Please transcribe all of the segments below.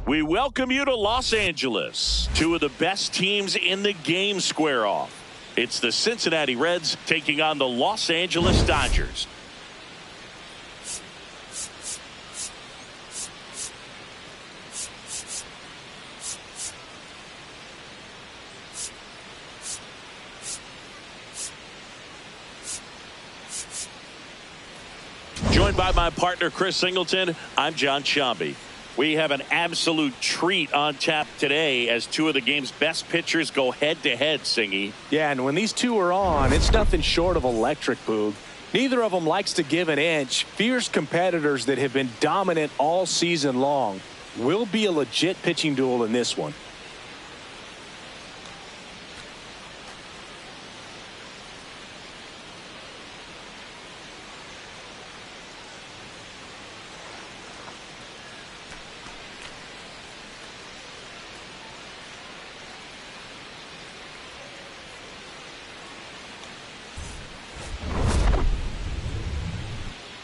We welcome you to Los Angeles. Two of the best teams in the game square off. It's the Cincinnati Reds taking on the Los Angeles Dodgers. Joined by my partner, Chris Singleton, I'm John Shambi. We have an absolute treat on tap today as two of the game's best pitchers go head-to-head, Singy. Yeah, and when these two are on, it's nothing short of electric, Boog. Neither of them likes to give an inch. Fierce competitors that have been dominant all season long. Will be a legit pitching duel in this one.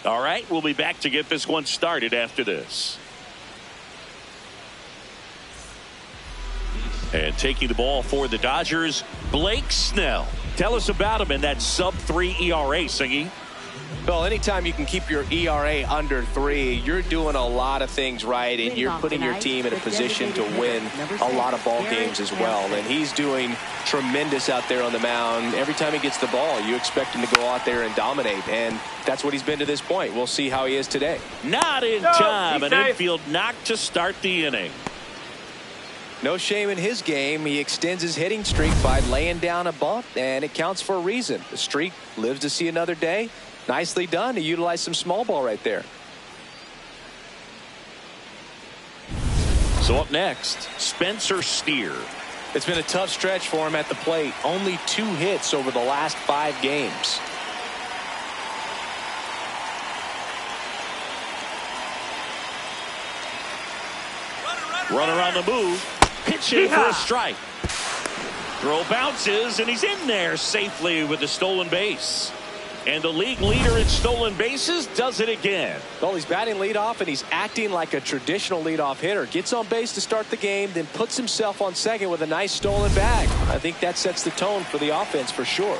All right, we'll be back to get this one started after this. And taking the ball for the Dodgers, Blake Snell. Tell us about him in that sub-3 ERA, Singy. Well, anytime you can keep your ERA under 3, you're doing a lot of things right, and you're putting your team in a position to win a lot of ball games as well. And he's doing tremendous out there on the mound. Every time he gets the ball, you expect him to go out there and dominate, and that's what he's been to this point. We'll see how he is today. Not in time. An infield knock to start the inning. No shame in his game. He extends his hitting streak by laying down a bunt, and it counts for a reason. The streak lives to see another day. Nicely done to utilize some small ball right there. So up next, Spencer Steer. It's been a tough stretch for him at the plate. Only 2 hits over the last 5 games. Runner on the move. Pitching for a strike. Throw bounces, and he's in there safely with the stolen base. And the league leader in stolen bases does it again. Well, he's batting leadoff, and he's acting like a traditional leadoff hitter. Gets on base to start the game, then puts himself on second with a nice stolen bag. I think that sets the tone for the offense for sure.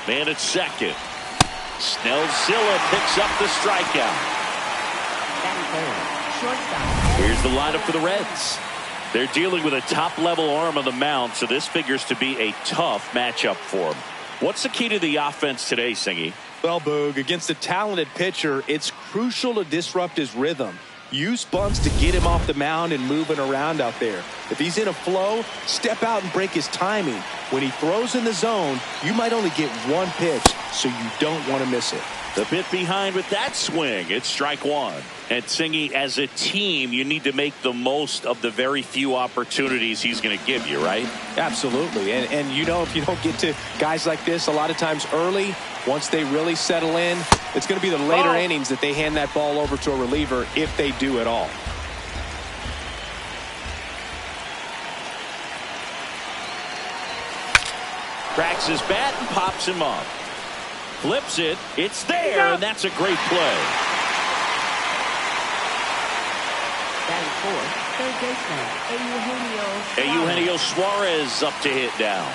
Man at second. Snellzilla picks up the strikeout. Here's the lineup for the Reds. They're dealing with a top-level arm on the mound, so this figures to be a tough matchup for them. What's the key to the offense today, Singy? Well, Boog, against a talented pitcher, it's crucial to disrupt his rhythm. Use bunts to get him off the mound and moving around out there. If he's in a flow, step out and break his timing. When he throws in the zone, you might only get 1 pitch, so you don't want to miss it. The bit behind with that swing. It's strike 1. And Singy, as a team, you need to make the most of the very few opportunities he's going to give you, right? Absolutely. And you know, if you don't get to guys like this a lot of times early, once they really settle in, it's going to be the later innings that they hand that ball over to a reliever, if they do at all. Cracks his bat and pops him up. Flips it. It's there, and that's a great play. Batting fourth, third baseman Eugenio Suarez up to hit down.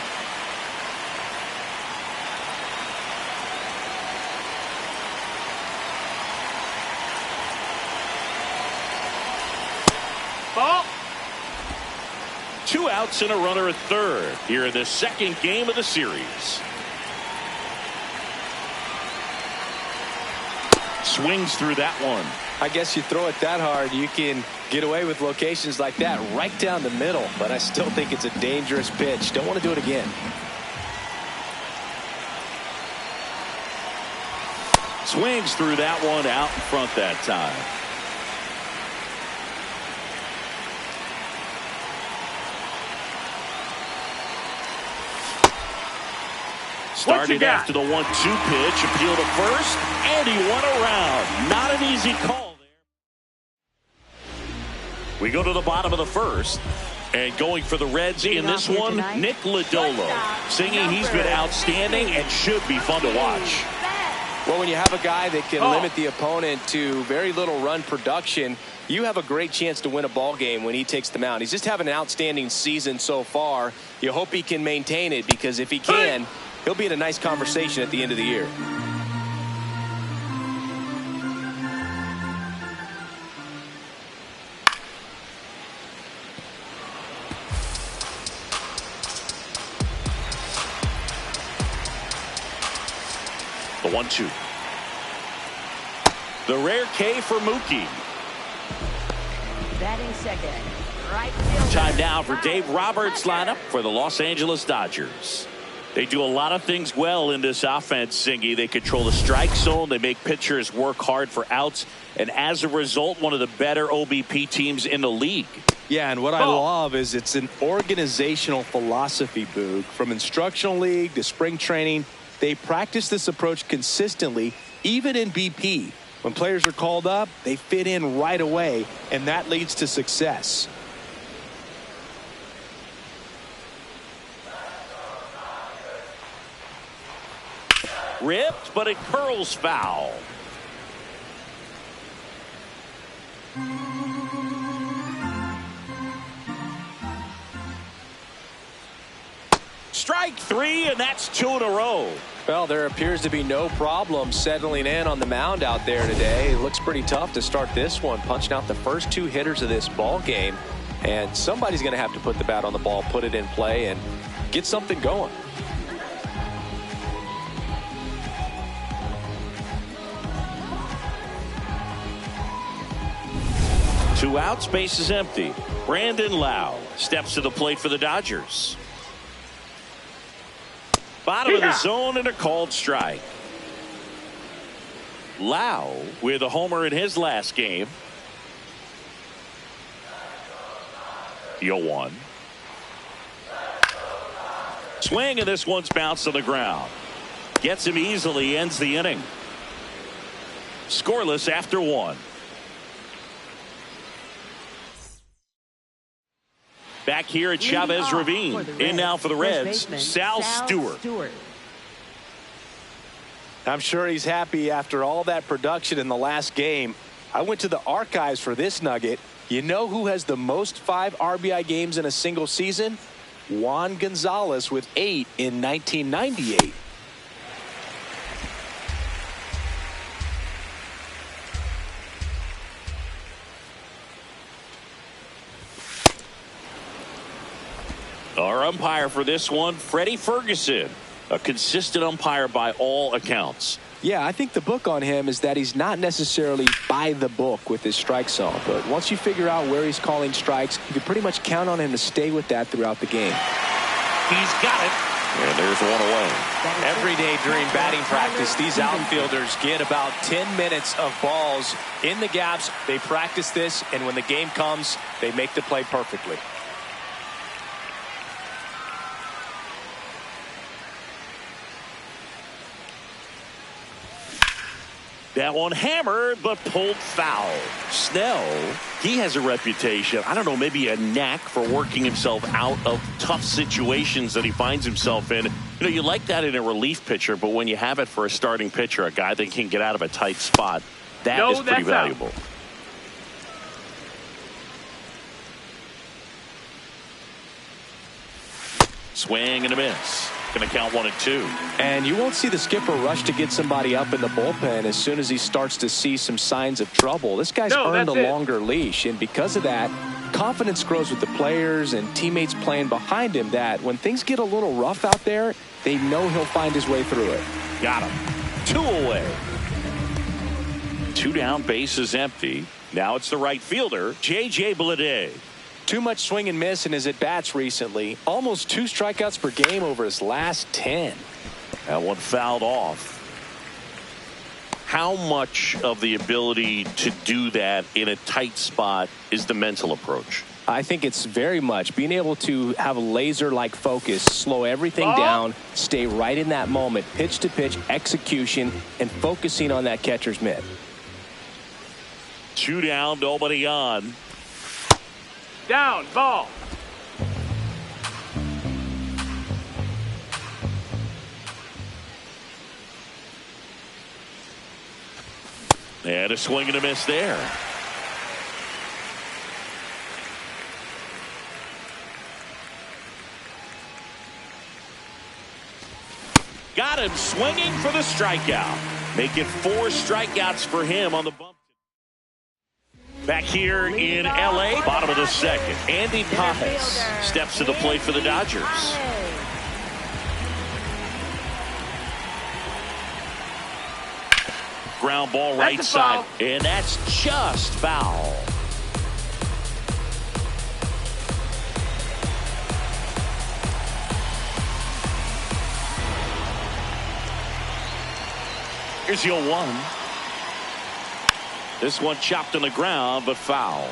Ball. 2 outs and a runner at third here in the second game of the series. Swings through that one. I guess you throw it that hard, you can get away with locations like that right down the middle, but I still think it's a dangerous pitch. Don't want to do it again. Swings through that one, out in front that time. Started after the 1-2 pitch, appeal to first, and he won around. Not an easy call We go to the bottom of the first. And going for the Reds in this one, Nick Lodolo. Singing, he's been outstanding and should be fun to watch. Well, when you have a guy that can limit the opponent to very little run production, you have a great chance to win a ball game when he takes the mound. He's just having an outstanding season so far. You hope he can maintain it, because if he can, he'll be in a nice conversation at the end of the year. The 1-2. The rare K for Mookie. Batting second. Right fielder. Time now for Dave Roberts' lineup for the Los Angeles Dodgers. They do a lot of things well in this offense, Singy. They control the strike zone. They make pitchers work hard for outs. And as a result, one of the better OBP teams in the league. Yeah, and what I love is it's an organizational philosophy, Boog. From instructional league to spring training, they practice this approach consistently, even in BP. When players are called up, they fit in right away, and that leads to success. Ripped, but it curls foul. Strike three, and that's 2 in a row. Well, there appears to be no problem settling in on the mound out there today. It looks pretty tough to start this one, punching out the first 2 hitters of this ball game. And somebody's going to have to put the bat on the ball, put it in play, and get something going. Two outs, base is empty. Brandon Lau steps to the plate for the Dodgers. Bottom of the zone and a called strike. Lau with a homer in his last game. 0-1. Swing, and this one's bounced on the ground. Gets him easily, ends the inning. Scoreless after 1. Back here at Chavez Ravine. In now for the Reds, Sal Stewart. I'm sure he's happy after all that production in the last game. I went to the archives for this nugget. You know who has the most 5 RBI games in a single season? Juan Gonzalez with 8 in 1998. Our umpire for this one, Freddie Ferguson, a consistent umpire by all accounts. Yeah, I think the book on him is that he's not necessarily by the book with his strike zone, but once you figure out where he's calling strikes, you can pretty much count on him to stay with that throughout the game. He's got it. And there's one away. Every day during batting practice, these outfielders get about 10 minutes of balls in the gaps. They practice this, and when the game comes, they make the play perfectly. That one hammered, but pulled foul. Snell, he has a reputation, I don't know, maybe a knack for working himself out of tough situations that he finds himself in. You know, you like that in a relief pitcher, but when you have it for a starting pitcher, a guy that can get out of a tight spot, that is pretty valuable. Out. Swing and a miss. Going to count 1 and 2. And you won't see the skipper rush to get somebody up in the bullpen as soon as he starts to see some signs of trouble. This guy's earned a longer leash, and because of that, confidence grows with the players and teammates playing behind him, that when things get a little rough out there, they know he'll find his way through it. Got him. 2 away. 2 down, base is empty. Now it's the right fielder, J.J. Bleday. Too much swing and miss in his at-bats recently. Almost 2 strikeouts per game over his last 10. That one fouled off. How much of the ability to do that in a tight spot is the mental approach? I think it's very much being able to have a laser-like focus, slow everything down, stay right in that moment, pitch to pitch execution, and focusing on that catcher's mitt. 2 down, nobody on. Down, ball. And a swing and a miss there. Got him swinging for the strikeout. Make it 4 strikeouts for him on the bump. Back here in L.A., bottom of the second. Andy Pajes steps to the plate for the Dodgers. Ground ball right side, and that's just foul. Here's the 0-1. This one chopped on the ground, but foul.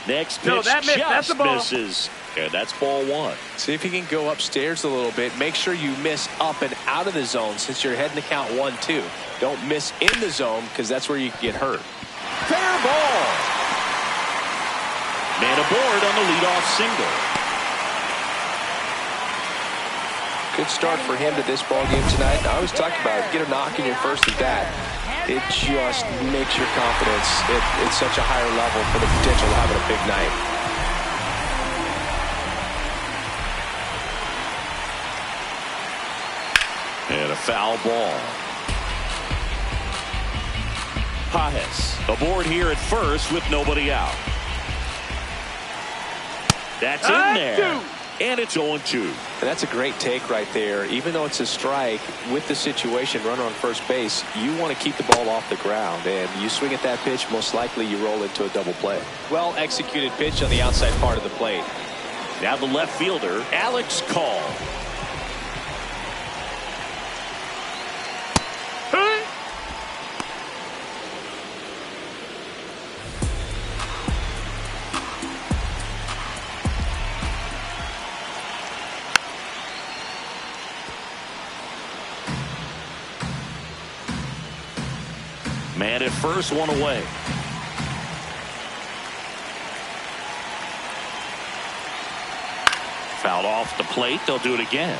Next pitch just misses. And that's ball 1. See if you can go upstairs a little bit. Make sure you miss up and out of the zone since you're heading to count 1-2. Don't miss in the zone because that's where you can get hurt. Fair ball. Man aboard on the leadoff single. Good start for him to this ball game tonight. I always talk about it. Get a knock in your first at bat. It just makes your confidence at such a higher level for the potential of having a big night. And a foul ball. Pajes aboard here at first with nobody out. That's in there. And it's 0-2. And that's a great take right there. Even though it's a strike, with the situation, runner on first base, you want to keep the ball off the ground. And you swing at that pitch, most likely you roll into a double play. Well executed pitch on the outside part of the plate. Now the left fielder, Alex Call. Man at first, one away. Fouled off the plate. They'll do it again.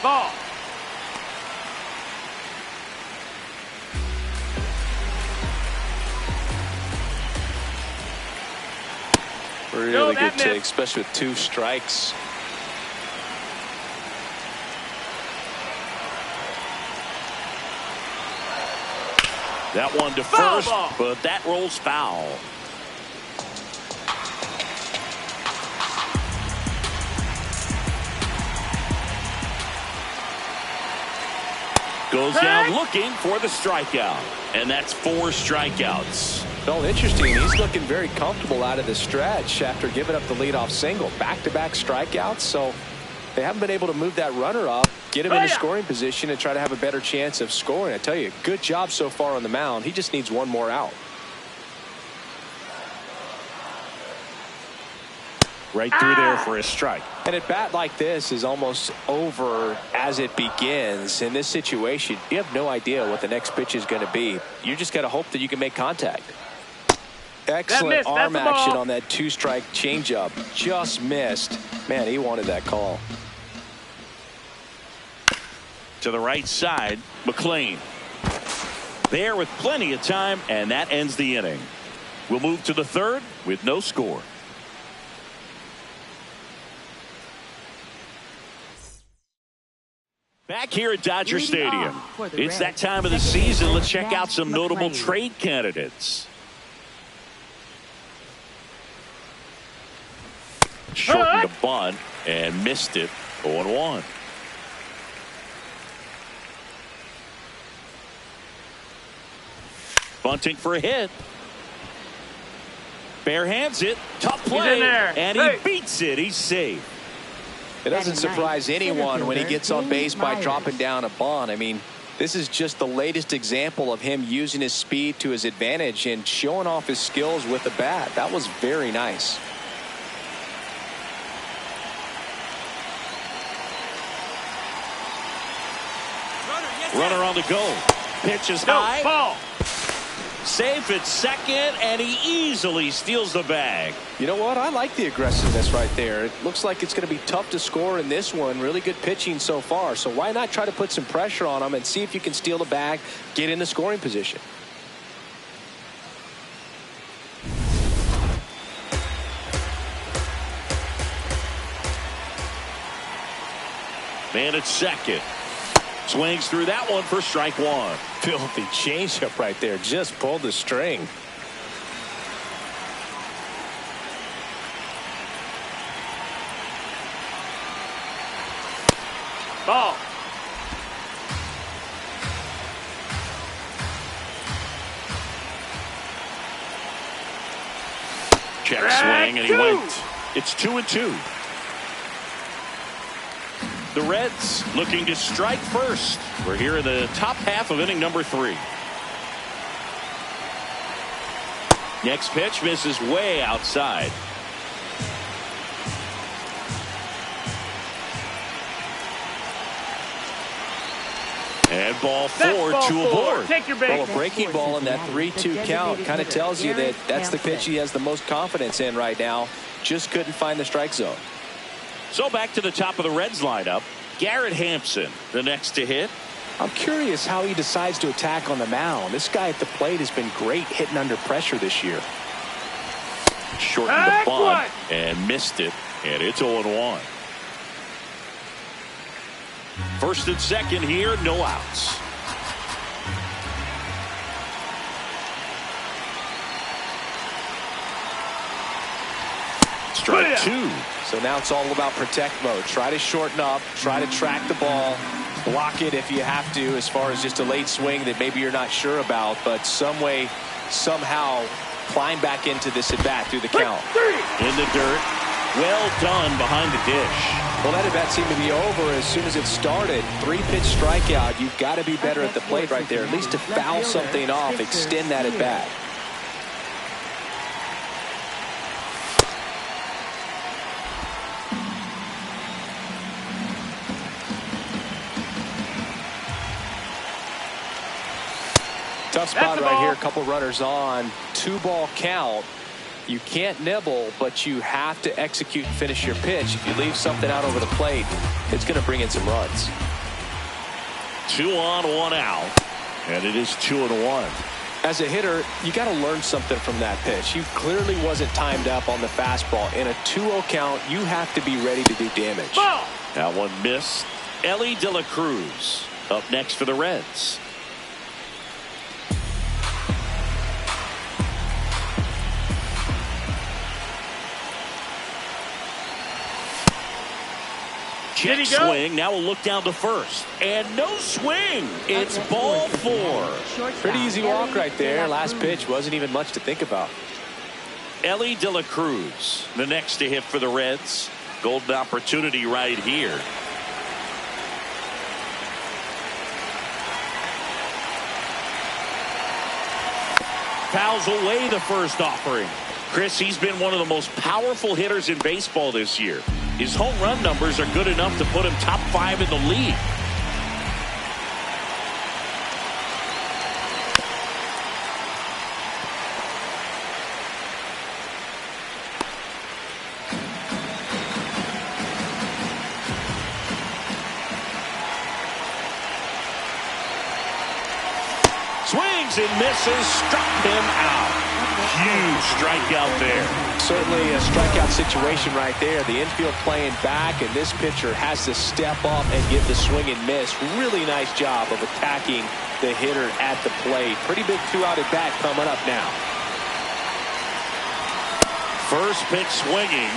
Ball. Really good take, especially with 2 strikes. That one to first, but that rolls foul. Goes down looking for the strikeout. And that's 4 strikeouts. Well, interesting. He's looking very comfortable out of the stretch after giving up the leadoff single. Back-to-back strikeouts, so they haven't been able to move that runner up, get him in a scoring position, and try to have a better chance of scoring. I tell you, good job so far on the mound. He just needs one more out. Right through there for a strike. And a bat like this is almost over as it begins. In this situation, you have no idea what the next pitch is going to be. You just got to hope that you can make contact. Excellent arm action on that 2-strike changeup. Just missed. Man, he wanted that call. To the right side, McLean. There with plenty of time, and that ends the inning. We'll move to the 3rd with no score. Back here at Dodger Stadium. It's that time of the season. Let's check out some notable trade candidates. Shortened the bunt and missed it. 0-1. Bunting for a hit. Bare hands it. Tough play. He's in there. And he beats it. He's safe. It doesn't surprise anyone when he gets on base by dropping down a bunt. I mean, this is just the latest example of him using his speed to his advantage and showing off his skills with the bat. That was very nice. Runner on the go. Pitch is high. Ball. Safe at second, and he easily steals the bag. You know what? I like the aggressiveness right there. It looks like it's going to be tough to score in this one. Really good pitching so far. So why not try to put some pressure on him and see if you can steal the bag, get in the scoring position. Man at second. Swings through that one for strike one. Filthy changeup right there. Just pulled the string. Ball. Check swing, and he went. It's 2-2. The Reds looking to strike first. We're here in the top half of inning number 3. Next pitch misses way outside. And ball 4 to a board. Take your base. Well, a breaking ball in that 3-2 count kind of tells you that that's the pitch he has the most confidence in right now. Just couldn't find the strike zone. So back to the top of the Reds lineup. Garrett Hampson, the next to hit. I'm curious how he decides to attack on the mound. This guy at the plate has been great hitting under pressure this year. Shortened the bunt and missed it, and it's 0-1. First and second here, no outs. Strike 2. So now it's all about protect mode. Try to shorten up, try to track the ball, block it if you have to, as far as just a late swing that maybe you're not sure about, but some way, somehow climb back into this at bat through the count. In the dirt. Well done behind the dish. Well, that at bat seemed to be over as soon as it started. 3-pitch strikeout. You've got to be better at the plate right there, at least to foul something off, extend that at bat. Tough spot right here. A couple runners on. 2-ball count. You can't nibble, but you have to execute and finish your pitch. If you leave something out over the plate, it's going to bring in some runs. 2 on, 1 out, and it is 2-1. As a hitter, you got to learn something from that pitch. You clearly wasn't timed up on the fastball. In a 2-0 count, you have to be ready to do damage. Ball. That one missed. Elly de la Cruz up next for the Reds. Check swing. Now we'll look down to first. And no swing. It's ball 4. Pretty easy walk right there. Last pitch wasn't even much to think about. Elly de la Cruz, the next to hit for the Reds. Golden opportunity right here. Fouls away the first offering. Chris, he's been one of the most powerful hitters in baseball this year. His home run numbers are good enough to put him top 5 in the league. Swings and misses, struck him out. Huge strikeout there. Certainly a strikeout situation right there. The infield playing back, and this pitcher has to step up and give the swing and miss. Really nice job of attacking the hitter at the plate. Pretty big 2-out at bat coming up now. First pitch swinging.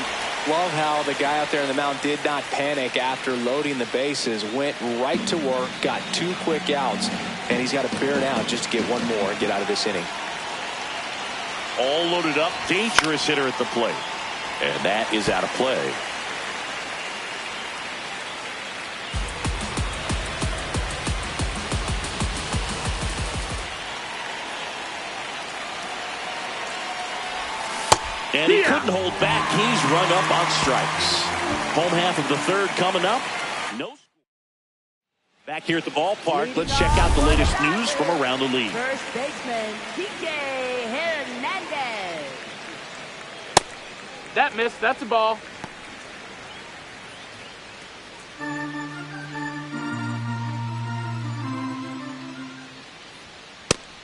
Love how the guy out there on the mound did not panic after loading the bases. Went right to work, got 2 quick outs, and he's got to clear it out just to get one more and get out of this inning. All loaded up, dangerous hitter at the plate. And that is out of play. And he couldn't hold back. He's run up on strikes. Home half of the third coming up. No. Back here at the ballpark, let's check out the latest news from around the league. First baseman, DJ Hernandez. That missed. That's a ball.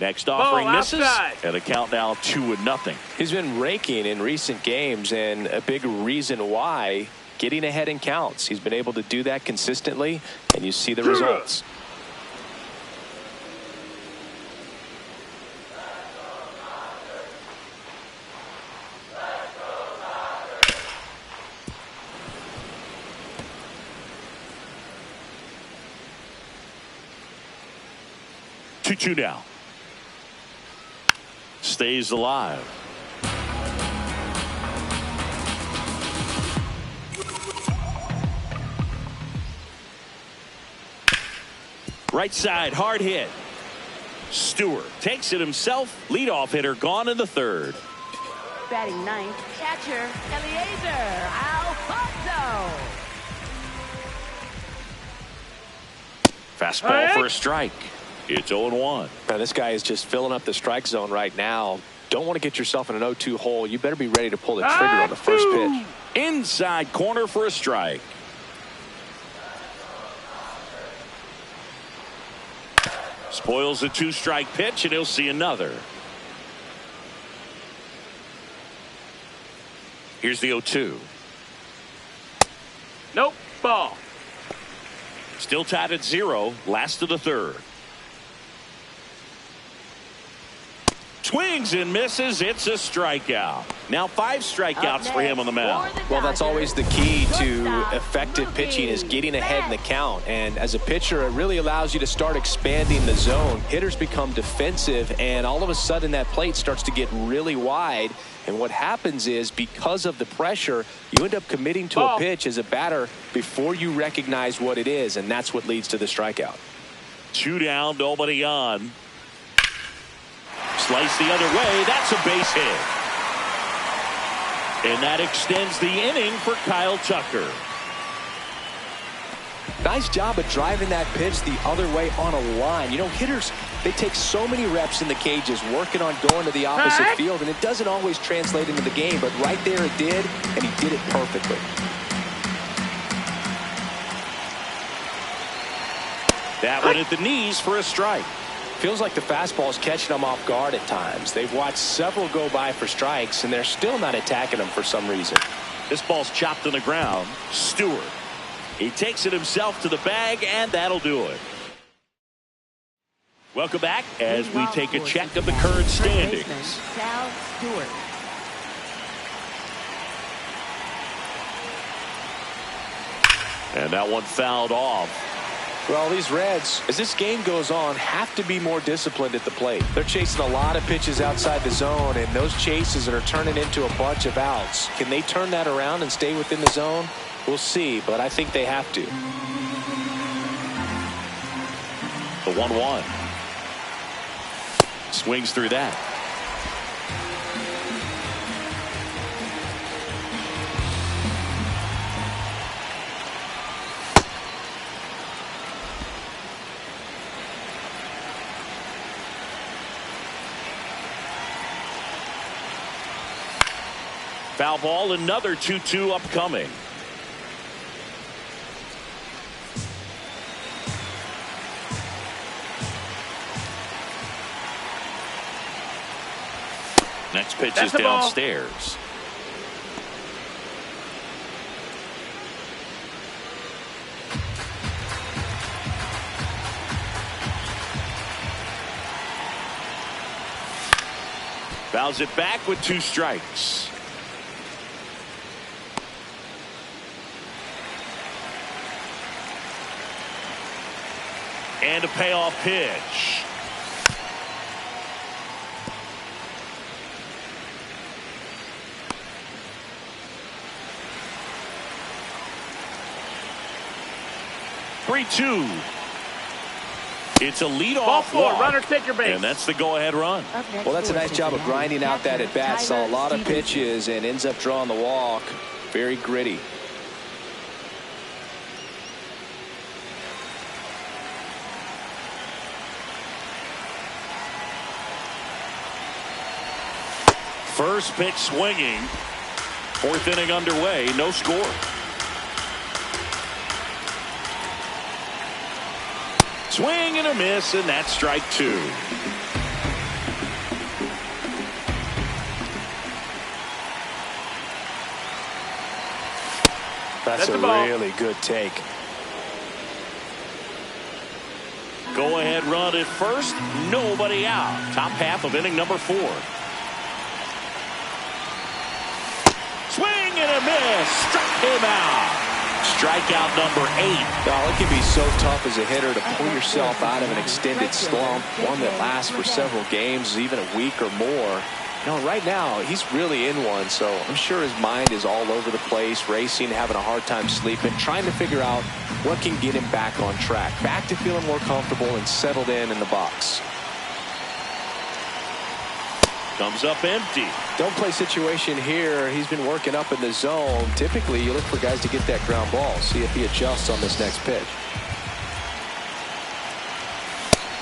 Next offering Ball misses, outside. and a count now 2-0. He's been raking in recent games, and a big reason why, getting ahead in counts. He's been able to do that consistently, and you see the results. Two now. Stays alive. Right side, hard hit. Stewart takes it himself. Leadoff hitter gone in the third. Batting ninth, catcher, Eliezer Alfonso. Fastball for a strike. It's 0-1. Now, this guy is just filling up the strike zone right now. Don't want to get yourself in an 0-2 hole. You better be ready to pull the trigger on the first pitch. Inside corner for a strike. Spoils a 2-strike pitch, and he'll see another. Here's the 0-2. Nope. Ball. Still tied at 0. Last of the third. Swings and misses. It's a strikeout. Now 5 strikeouts for him on the mound. Well, that's always the key to effective pitching, is getting ahead in the count. And as a pitcher, it really allows you to start expanding the zone. Hitters become defensive, and all of a sudden that plate starts to get really wide. And what happens is, because of the pressure, you end up committing to a pitch as a batter before you recognize what it is, and that's what leads to the strikeout. 2 down, nobody on. Slice the other way. That's a base hit. And that extends the inning for Kyle Tucker. Nice job of driving that pitch the other way on a line. You know, hitters, they take so many reps in the cages working on going to the opposite field, and it doesn't always translate into the game, but right there it did, and he did it perfectly. That one at the knees for a strike. Feels like the fastball is catching them off guard at times. They've watched several go by for strikes, and they're still not attacking them for some reason. This ball's chopped on the ground. Stewart. He takes it himself to the bag, and that'll do it. Welcome back as we take a check of the current standings. Sal Stewart. And that one fouled off. Well, these Reds, as this game goes on, have to be more disciplined at the plate. They're chasing a lot of pitches outside the zone, and those chases are turning into a bunch of outs. Can they turn that around and stay within the zone? We'll see, but I think they have to. The 1-1. Swings through that. Foul ball, another 2-2 upcoming. Next pitch is downstairs. Fouls it back with 2 strikes. And a payoff pitch. It's a leadoff Ball 4, walk, runner take your base. and that's the go-ahead run. Well, that's a nice job of grinding out that at-bat. Saw a lot of pitches and ends up drawing the walk. Very gritty. First pitch swinging. Fourth inning underway. No score. Swing and a miss, and that's strike 2. That's a really good take. Go ahead run at first. Nobody out. Top half of inning number 4. Swing and a miss. Struck him out. Strikeout number 8. Well, it can be so tough as a hitter to pull yourself out of an extended slump, one that lasts for several games, even a week or more. You know, right now, he's really in one, so I'm sure his mind is all over the place, racing, having a hard time sleeping, trying to figure out what can get him back on track, back to feeling more comfortable and settled in the box. Comes up empty. Don't play situation here. He's been working up in the zone. Typically, you look for guys to get that ground ball. See if he adjusts on this next pitch.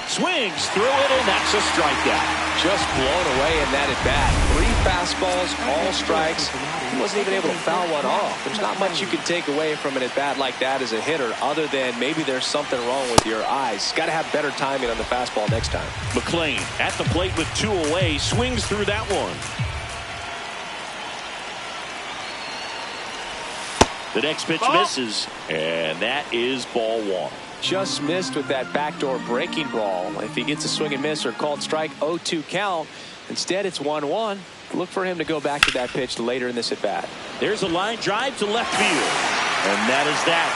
Swings through it, and that's a strikeout. Just blown away in that at bat. 3 fastballs, all strikes. He wasn't even able to foul one off. There's not much you can take away from an at bat like that as a hitter, other than maybe there's something wrong with your eyes. Got to have better timing on the fastball next time. McLean at the plate with 2 away, swings through that one. The next pitch misses, and that is ball 1. Just missed with that backdoor breaking ball. If he gets a swing and miss or called strike, 0-2 count. Instead, it's 1-1. Look for him to go back to that pitch later in this at bat. There's a line drive to left field, and that is that.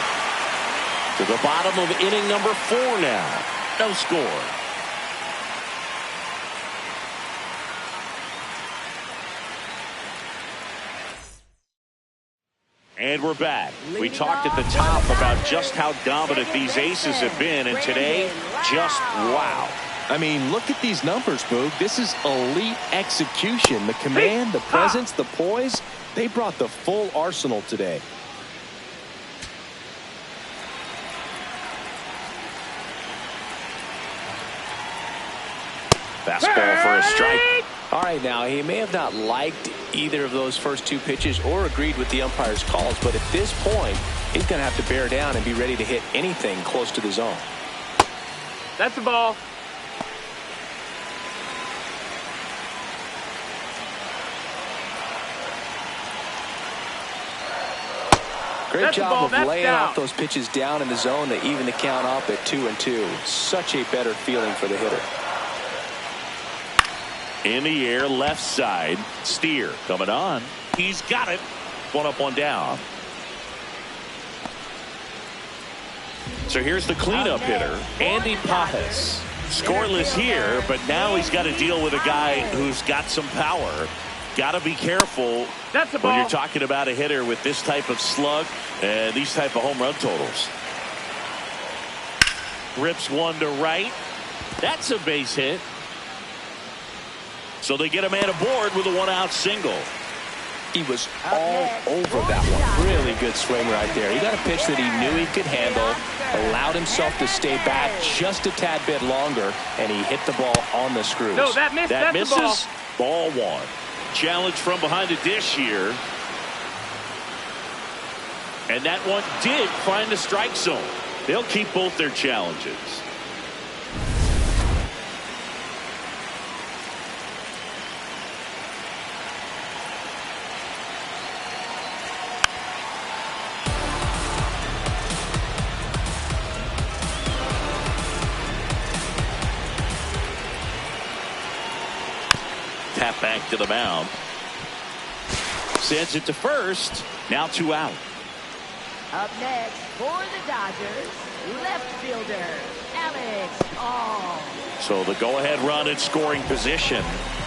To the bottom of inning number 4 now. No score. And we're back. We talked at the top about just how dominant these aces have been, and today, just wow. I mean, look at these numbers, Boog. This is elite execution. The command, the presence, the poise, they brought the full arsenal today. Fastball for a strike. All right, now, he may have not liked either of those first 2 pitches or agreed with the umpire's calls, but at this point, he's going to have to bear down and be ready to hit anything close to the zone. That's a ball. Great job of laying off those pitches down in the zone to even the count up at 2-2. Such a better feeling for the hitter. In the air, left side. Steer coming on. He's got it. 1 up, 1 down. So here's the cleanup hitter, Andy Pajas. Scoreless here, but now he's got to deal with a guy who's got some power. Got to be careful when you're talking about a hitter with this type of slug and these type of home run totals. Rips one to right. That's a base hit. So they get a man aboard with a 1-out single. He was all over that one. Really good swing right there. He got a pitch that he knew he could handle, allowed himself to stay back just a tad bit longer, and he hit the ball on the screws. No, that misses. Ball 1. Challenge from behind the dish here. And that one did find the strike zone. They'll keep both their challenges. Tap back to the mound. Sends it to first. Now 2 out. Up next for the Dodgers, left fielder, Alex Call. So the go-ahead run in scoring position.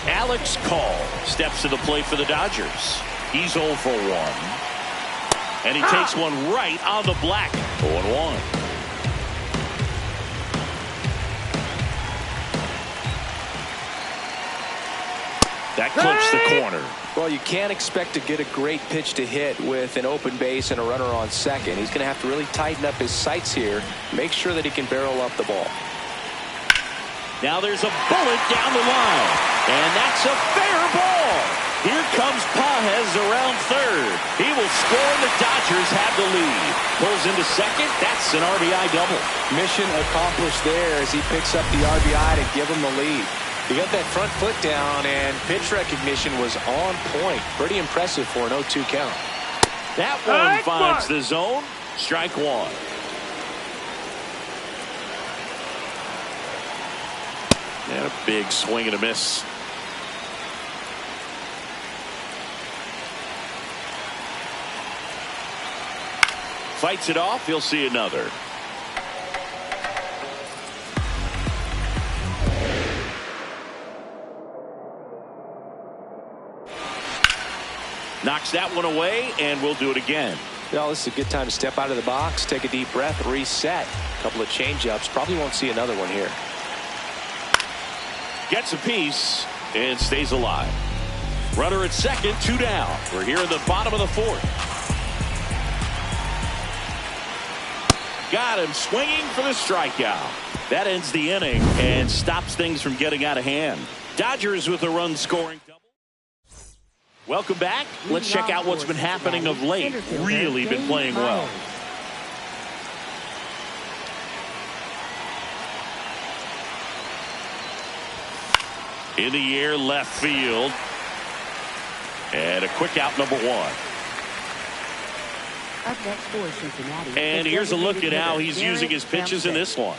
Alex Call steps to the plate for the Dodgers. He's 0 for 1. And he takes one right on the black. 0-1. That clips the corner. Well, you can't expect to get a great pitch to hit with an open base and a runner on second. He's going to have to really tighten up his sights here, make sure that he can barrel up the ball. Now there's a bullet down the line, and that's a fair ball. Here comes Pages around third. He will score, and the Dodgers have the lead. Pulls into second. That's an RBI double. Mission accomplished there as he picks up the RBI to give him the lead. He got that front foot down, and pitch recognition was on point. Pretty impressive for an 0-2 count. That one finds the zone. Strike one. And a big swing and a miss. Fights it off. He'll see another. Knocks that one away, and we'll do it again. Well, this is a good time to step out of the box, take a deep breath, reset. A couple of change-ups. Probably won't see another one here. Gets a piece and stays alive. Runner at second, 2 down. We're here in the bottom of the fourth. Got him swinging for the strikeout. That ends the inning and stops things from getting out of hand. Dodgers with a run scoring double. Welcome back. Let's check out what's been happening of late. Really been playing well. In the air, left field. And a quick out, number one. Up next for Cincinnati. And here's a look at how he's using his pitches in this one.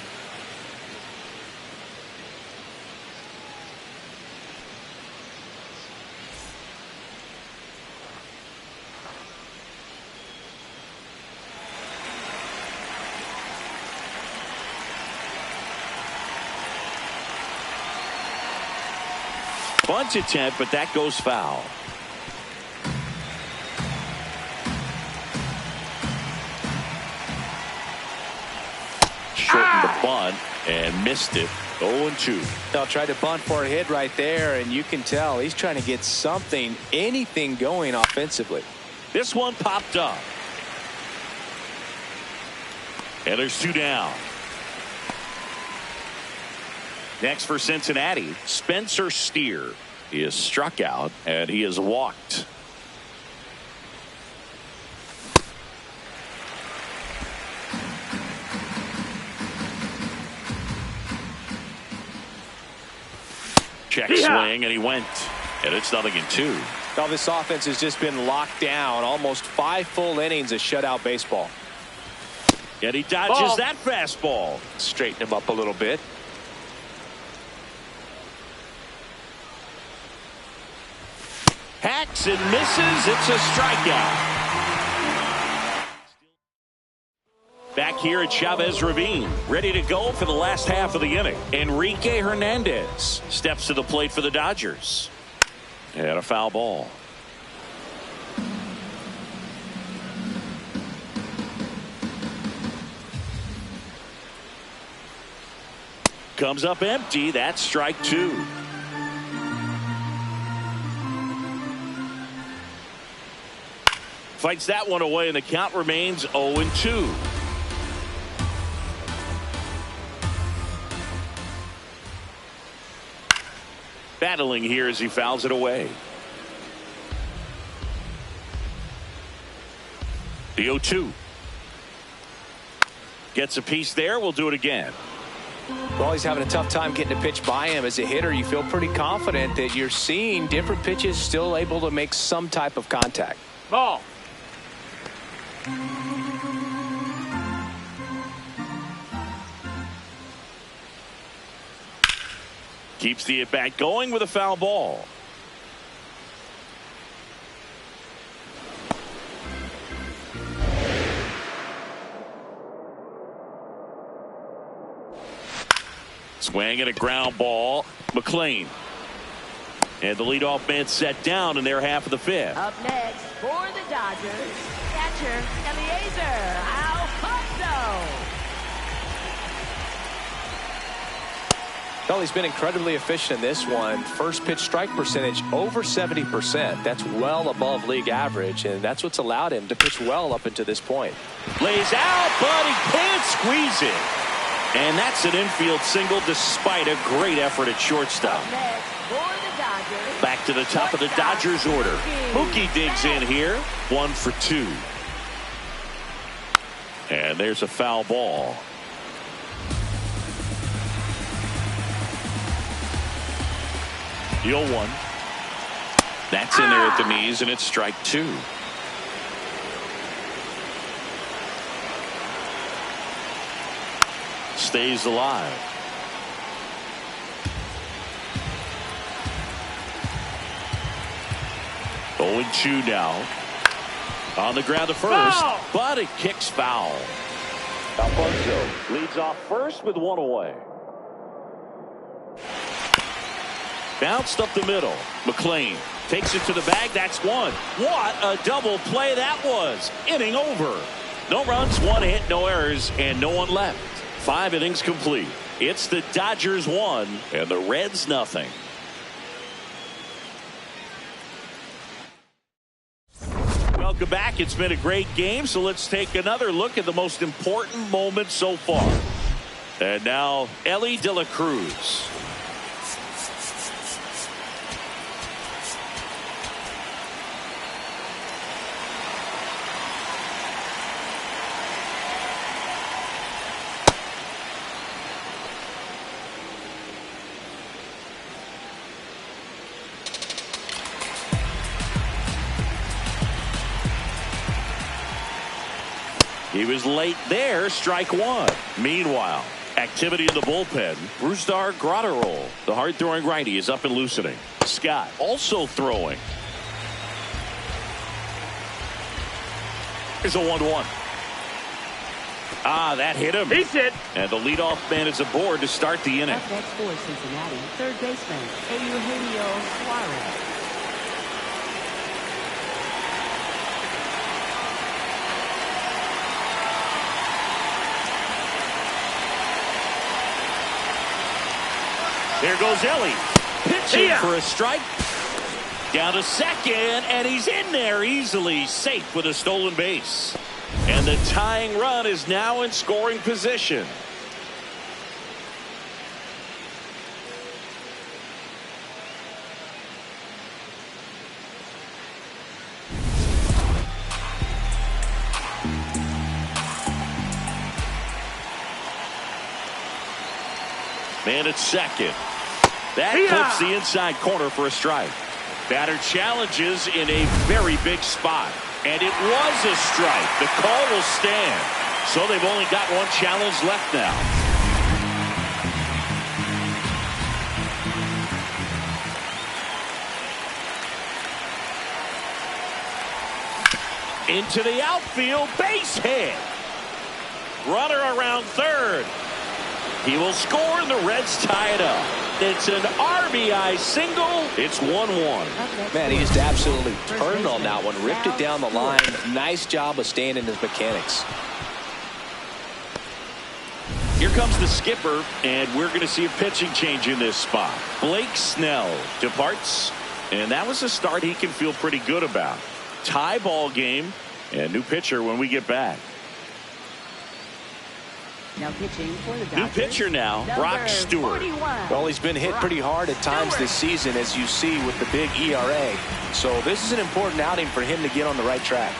Bunt attempt, but that goes foul. Shortened the bunt and missed it. 0-2. They'll try to bunt for a hit right there, and you can tell he's trying to get something, anything going offensively. This one popped up. And there's 2 down. Next for Cincinnati, Spencer Steer. He is struck out and he is walked. Check swing and he went. And it's 0-2. Well, this offense has just been locked down. Almost 5 full innings of shutout baseball. And he dodges that fastball. Straighten him up a little bit. Hacks and misses. It's a strikeout. Back here at Chavez Ravine, ready to go for the last half of the inning. Enrique Hernandez steps to the plate for the Dodgers. And a foul ball. Comes up empty. That's strike 2. Fights that one away, and the count remains 0-2. Battling here as he fouls it away. The 0-2. Gets a piece there. We'll do it again. Well, he's having a tough time getting a pitch by him. As a hitter, you feel pretty confident that you're seeing different pitches still able to make some type of contact. Ball. Keeps the at-bat going with a foul ball. Swing and a ground ball. McLean. And the leadoff man set down in their half of the fifth. Up next for the Dodgers, catcher Eliezer Alfonso. Well, he's been incredibly efficient in this one. First pitch strike percentage over 70%. That's well above league average, and that's what's allowed him to pitch well up until this point. Lays out, but he can't squeeze it. And that's an infield single despite a great effort at shortstop. Back to the top of the Dodgers order. Mookie digs in here. 1 for 2. And there's a foul ball. The 0-1. That's in there at the knees, and it's strike 2. Stays alive. Oh, 0-2 now. On the ground to first, but it kicks foul. Alfonso leads off first with 1 away. Bounced up the middle. McLean takes it to the bag. That's 1. What a double play that was. Inning over. No runs, 1 hit, no errors, and no one left. 5 innings complete. It's the Dodgers 1 and the Reds nothing. Welcome back. It's been a great game, so let's take another look at the most important moment so far. And now Elly de la Cruz. He was late there, strike 1. Meanwhile, activity in the bullpen. Brusdar Graterol, the hard-throwing righty, is up and loosening. Scott also throwing. Here's a 1-1. That hit him. He's hit. And the leadoff man is aboard to start the inning. Up next for Cincinnati, third baseman, Eugenio Suarez. There goes Elly. Pitching for a strike. Down to second, and he's in there easily, safe with a stolen base. And the tying run is now in scoring position. Man at second. That clips the inside corner for a strike. Batter challenges in a very big spot. And it was a strike. The call will stand. So they've only got 1 challenge left now. Into the outfield, base hit. Runner around third. He will score, and the Reds tie it up. It's an RBI single. It's 1-1. Man, he just absolutely turned on that one. Ripped it down the line. Nice job of staying in his mechanics. Here comes the skipper, and we're going to see a pitching change in this spot. Blake Snell departs, and that was a start he can feel pretty good about. Tie ball game, and new pitcher when we get back. Now pitching for the Dodgers. New pitcher now, Brock Stewart. 41. Well, he's been hit pretty hard at times this season, as you see with the big ERA. So this is an important outing for him to get on the right track.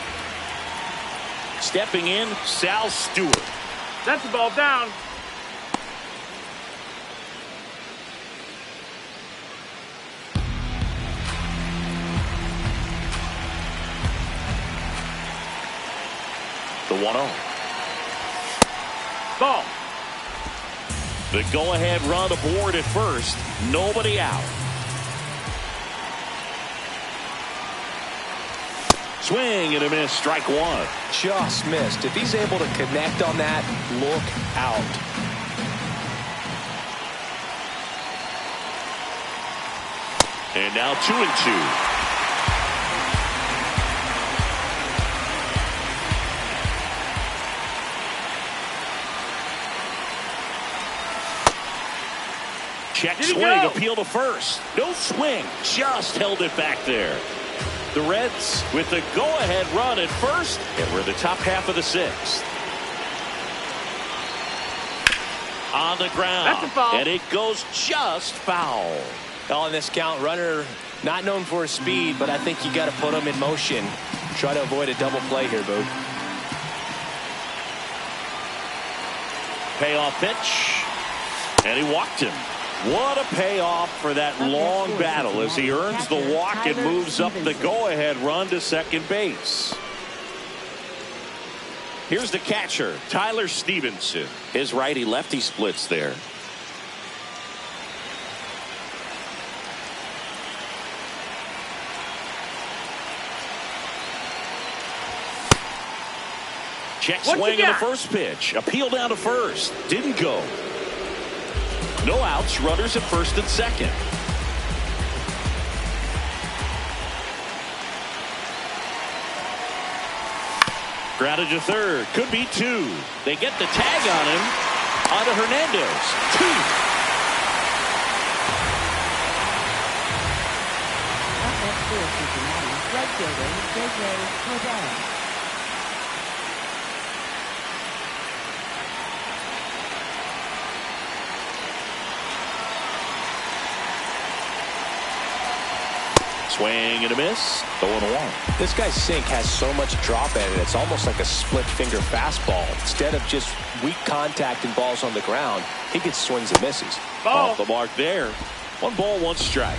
Stepping in, Sal Stewart. That's the ball down. The 1-0. Ball. The go-ahead run aboard at first. Nobody out. Swing and a miss. Strike 1. Just missed. If he's able to connect on that, look out. And now 2-2. Check Did he swing, go? appeal to first. No swing, just held it back there. The Reds with the go-ahead run at first, and we're in the top half of the sixth. On the ground, That's a foul. and it goes just foul. On this count, runner not known for his speed, but I think you got to put him in motion. Try to avoid a double play here, Boog. Payoff pitch, and he walked him. What a payoff for that long battle as he earns the walk and moves up the go-ahead run to second base. Here's the catcher, Tyler Stevenson. His righty-lefty splits there. Check swing in the first pitch. Appeal down to first. Didn't go. No outs. Runners at first and second. Grounded to third. Could be two. They get the tag on him. On to Hernandez. Two. Up next for Cincinnati, right fielder J.J. Swing and a miss. 0-1. This guy's sink has so much drop in it. It's almost like a split finger fastball. Instead of just weak contact and balls on the ground, he gets swings and misses. Ball. Off the mark there. 1 ball, 1 strike.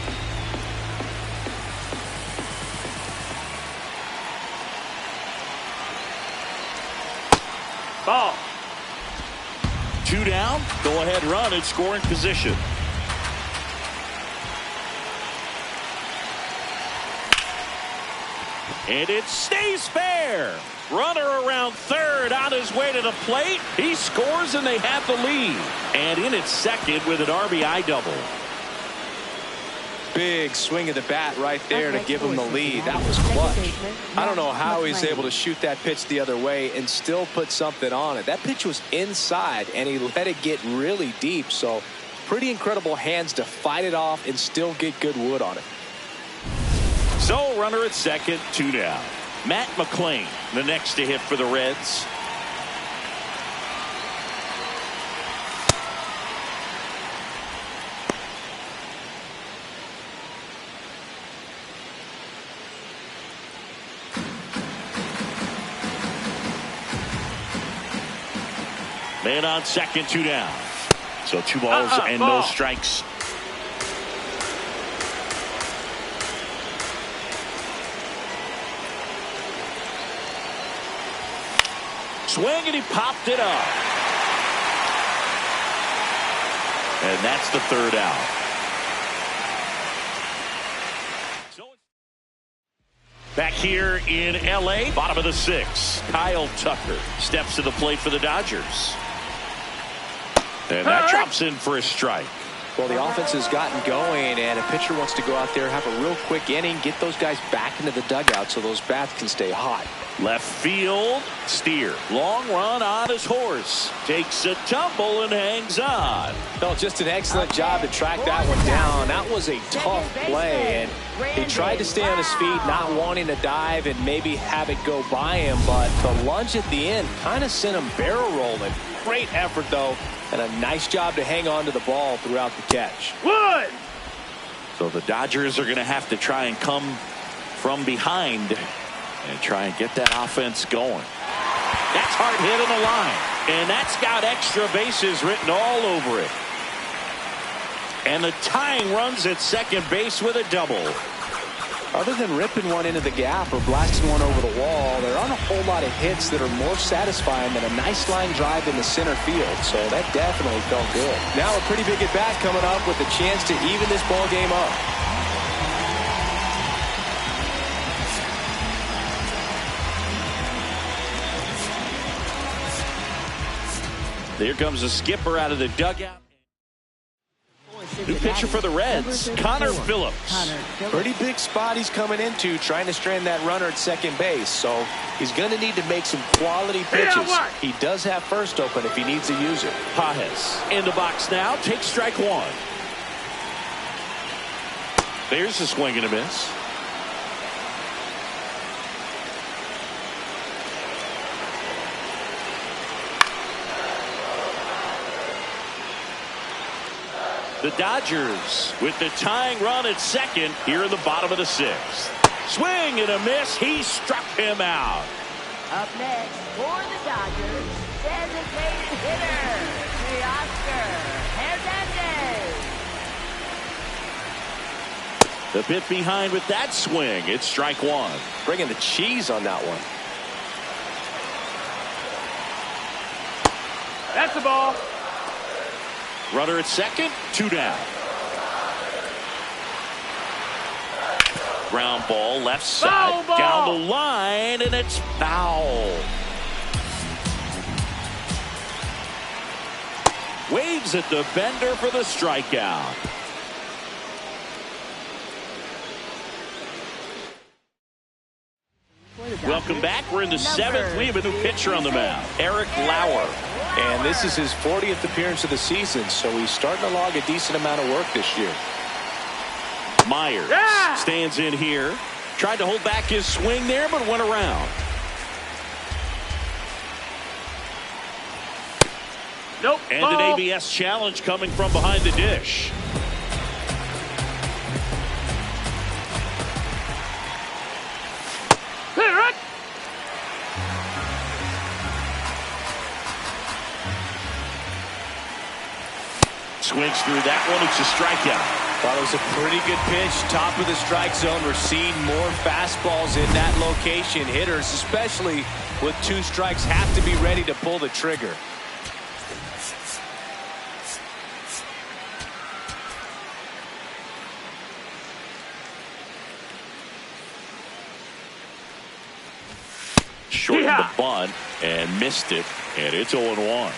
Ball. 2 down. Go ahead run in scoring position. And it stays fair. Runner around third on his way to the plate. He scores and they have the lead. And in at second with an RBI double. Big swing of the bat right there to give him the lead. That was clutch. I don't know how he's able to shoot that pitch the other way and still put something on it. That pitch was inside and he let it get really deep. So pretty incredible hands to fight it off and still get good wood on it. So runner at second, 2 down. Matt McClain, the next to hit for the Reds. Man on second, 2 down. So 2 balls and no strikes. Swing and he popped it up. And that's the 3rd out. Back here in L.A., bottom of the 6th. Kyle Tucker steps to the plate for the Dodgers. And that drops in for a strike. Well, the offense has gotten going, and a pitcher wants to go out there, have a real quick inning, get those guys back into the dugout so those bats can stay hot. Left field, Steer. Long run on his horse. Takes a tumble and hangs on. Well, just an excellent job to track that one down. That was a tough play, and he tried to stay on his feet, not wanting to dive and maybe have it go by him, but the lunge at the end kind of sent him barrel rolling. Great effort, though, and a nice job to hang on to the ball throughout the catch. Wood. So the Dodgers are going to have to try and come from behind and try and get that offense going. That's hard hit on the line. And that's got extra bases written all over it. And the tying runs at second base with a double. Other than ripping one into the gap or blasting one over the wall, there aren't a whole lot of hits that are more satisfying than a nice line drive in the center field. So that definitely felt good. Now a pretty big at bat coming up with a chance to even this ball game up. Here comes the skipper out of the dugout. New pitcher for the Reds, Connor Phillips. Pretty big spot he's coming into, trying to strand that runner at second base. So he's going to need to make some quality pitches. He does have first open if he needs to use it. Pajes in the box now, takes strike 1. There's a swing and a miss. The Dodgers with the tying run at second here in the bottom of the sixth. Swing and a miss. He struck him out. Up next for the Dodgers, designated hitter, Oscar Hernandez. The bit behind with that swing. It's strike one. Bringing the cheese on that one. That's the ball. Runner at second, 2 down. Ground ball left side, Foul ball. down the line, and it's foul. Waves at the bender for the strikeout. Welcome back. We're in the seventh. We have a new pitcher on the mound, Eric Lauer. And this is his 40th appearance of the season, so he's starting to log a decent amount of work this year. Myers stands in here. Tried to hold back his swing there, but went around. Nope. And ball. an ABS challenge coming from behind the dish. Swings through that one. It's a strikeout. Thought it was a pretty good pitch. Top of the strike zone. We're seeing more fastballs in that location. Hitters, especially with 2 strikes, have to be ready to pull the trigger. Shortened the bunt and missed it, and it's 0-1.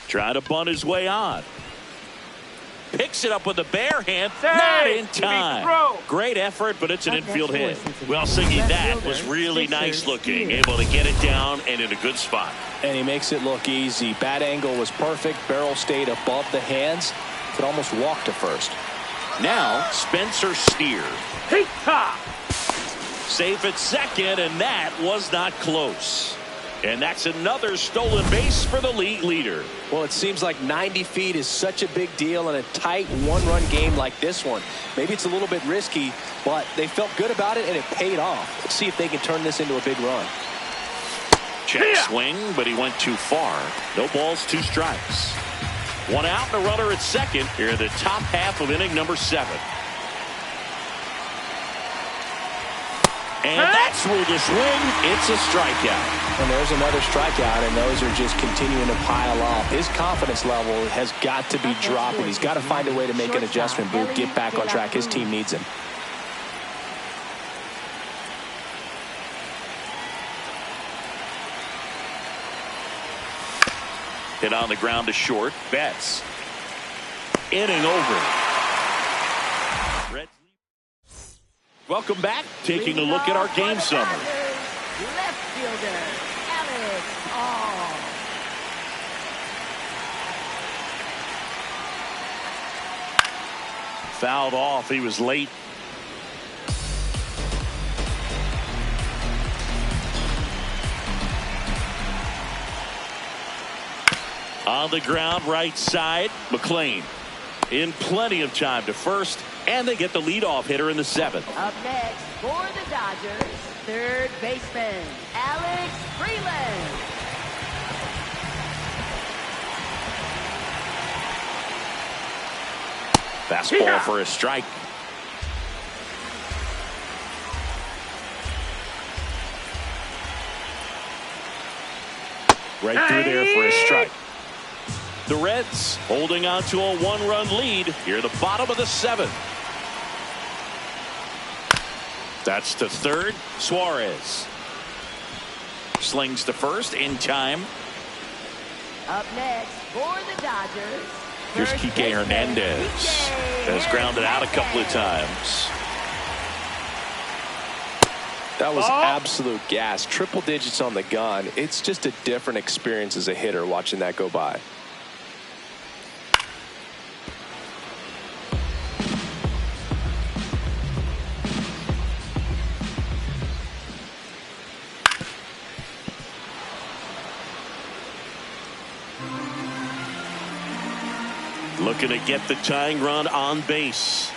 Trying to bunt his way on. Picks it up with the bare hand. Not in time. Great effort, but it's an infield hit. Well, Siggy, that was really nice looking. Able to get it down and in a good spot. And he makes it look easy. Bat angle was perfect. Barrel stayed above the hands. Could almost walk to first. Now, Spencer Steer. Safe at second, and that was not close. And that's another stolen base for the league leader. Well, it seems like 90 feet is such a big deal in a tight one-run game like this one. Maybe it's a little bit risky, but they felt good about it, and it paid off. Let's see if they can turn this into a big run. Check swing, but he went too far. No balls, 2 strikes. 1 out and a runner at second here in the top half of inning number 7. And that's through the swing. It's a strikeout. And there's another strikeout, and those are just continuing to pile up. His confidence level has got to be dropping. He's got to find a way to make an adjustment, Boo. Get back on track. His team needs him. Hit on the ground to short. Betts. Inning over. Welcome back. Taking a look at our game summary. Left fielder, Alex. Fouled off. He was late. On the ground, right side, McLean. In plenty of time to first, and they get the leadoff hitter in the 7th. Up next for the Dodgers, third baseman, Alex Freeland. Fastball for a strike. Right through there for a strike. The Reds holding on to a 1-run lead here at the bottom of the 7th. That's to third. Suarez slings to first in time. Up next for the Dodgers. Here's Kike Hernandez. Has grounded out a couple of times. That was absolute gas. Triple digits on the gun. It's just a different experience as a hitter watching that go by. Looking to get the tying run on base.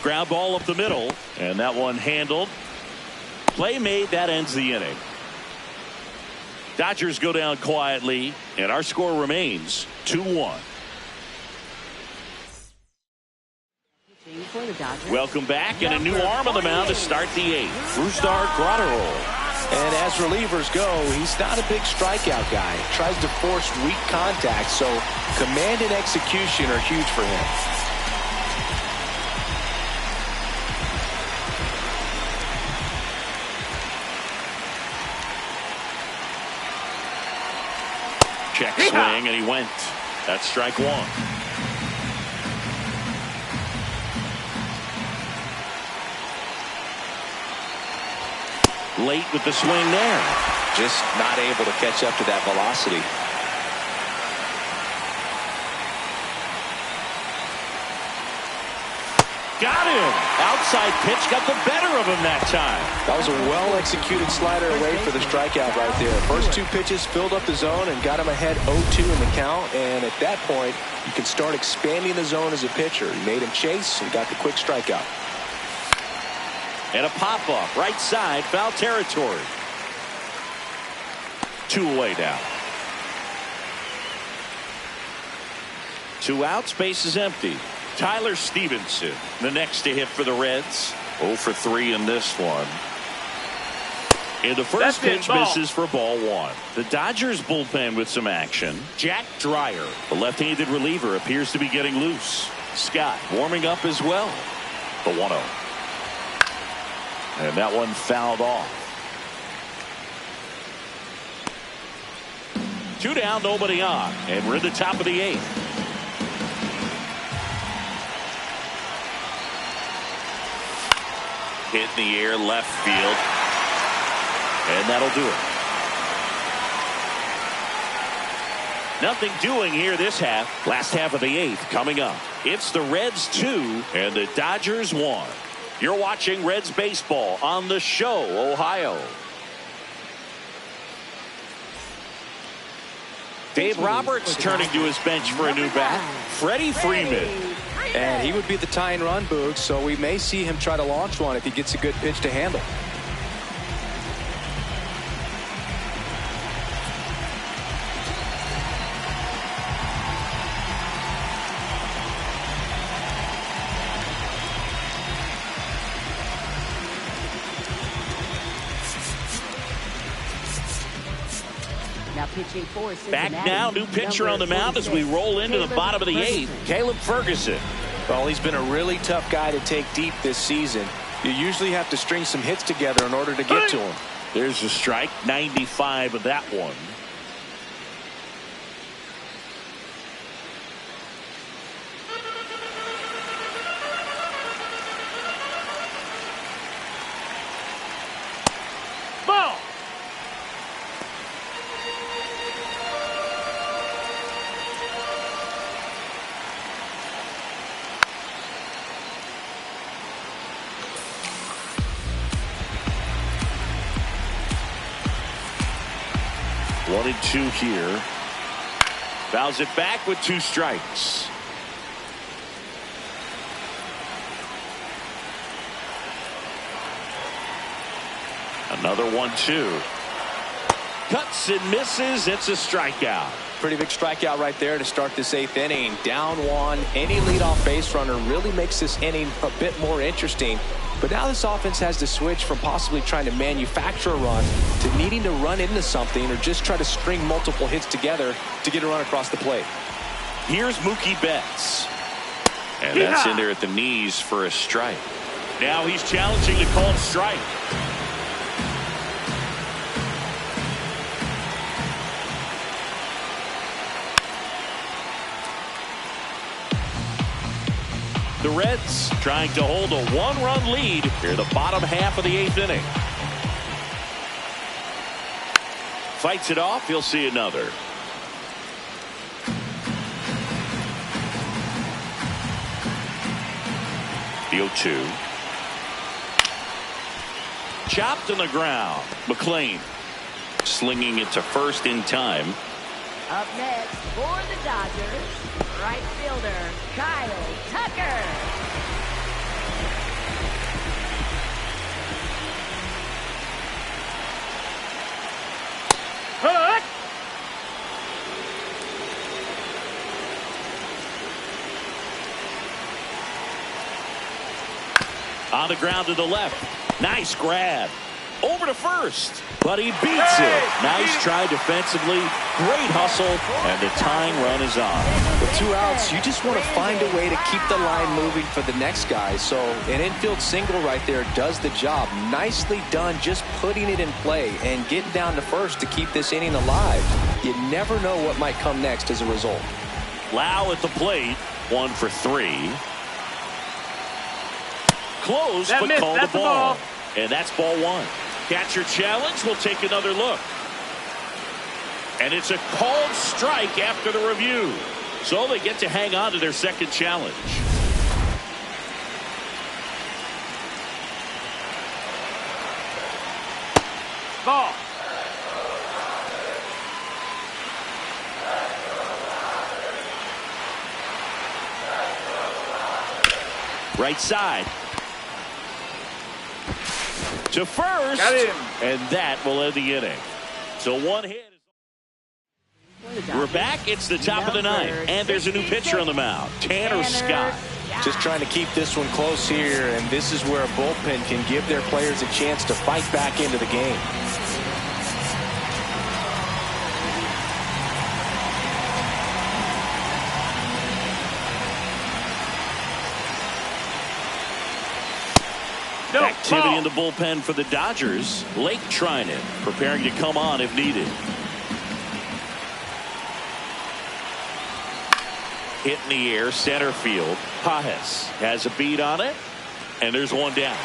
Ground ball up the middle, and that one handled. Play made. That ends the inning. Dodgers go down quietly, and our score remains 2-1. Welcome back, and a new arm on the mound to start the eighth. Brusdar Graterol. And as relievers go, he's not a big strikeout guy. Tries to force weak contact, so command and execution are huge for him. Check swing, and he went. That's strike one. Late with the swing there. Just not able to catch up to that velocity. Got him. Outside pitch got the better of him that time. That was a well-executed slider away for the strikeout right there. First two pitches filled up the zone and got him ahead 0-2 in the count. And at that point, you can start expanding the zone as a pitcher. He made him chase and got the quick strikeout. And a pop-up, right side, foul territory. 2 away now. 2 outs, base is empty. Tyler Stevenson, the next to hit for the Reds. 0 for 3 in this one. And the first pitch misses for ball 1. The Dodgers bullpen with some action. Jack Dreyer, the left-handed reliever, appears to be getting loose. Scott warming up as well. The 1-0. And that one fouled off. 2 down, nobody on. And we're in the top of the 8th. Hit in the air, left field. And that'll do it. Nothing doing here this half. Last half of the 8th coming up. It's the Reds 2 and the Dodgers 1. You're watching Reds baseball on The Show, Ohio. Dave Roberts turning to his bench for a new bat. Freddie Freeman. And he would be the tying run, Boog, so we may see him try to launch one if he gets a good pitch to handle. Back now, new pitcher on the mound as we roll into the bottom of the 8th. Caleb Ferguson. Well, he's been a really tough guy to take deep this season. You usually have to string some hits together in order to get to him. There's a strike, 95 of that one. Ball. One and 2 here. Fouls it back with 2 strikes. Another 1-2. Cuts and misses. It's a strikeout. Pretty big strikeout right there to start this 8th inning. Down 1. Any leadoff base runner really makes this inning a bit more interesting. But now this offense has to switch from possibly trying to manufacture a run to needing to run into something or just try to string multiple hits together to get a run across the plate. Here's Mookie Betts. And that's in there at the knees for a strike. Now he's challenging the called strike. The Reds trying to hold a 1-run lead here the bottom half of the 8th inning. Fights it off. He'll see another. The 0-2. Chopped on the ground. McLean slinging it to first in time. Up next for the Dodgers, right fielder Kyle Tucker. Hut! On the ground to the left. Nice grab. Over to first. But he beats it. Nice try defensively. Great hustle. And the tying run is on. With 2 outs, you just want to find a way to keep the line moving for the next guy. So an infield single right there does the job. Nicely done, just putting it in play and getting down to first to keep this inning alive. You never know what might come next as a result. Lau at the plate. 1 for 3. Close, but called the ball. And that's ball 1. Catcher challenge. We'll take another look. And it's a called strike after the review. So they get to hang on to their second challenge. Ball. Right side. To first. Got him. And that will end the inning. So 1 hit. We're back. It's the top of the ninth. And there's a new pitcher on the mound. Tanner Scott. Just trying to keep this one close here, and this is where a bullpen can give their players a chance to fight back into the game. Activity in the bullpen for the Dodgers. Lake trying it, preparing to come on if needed. Hit in the air, center field. Pajes has a beat on it, and there's one down.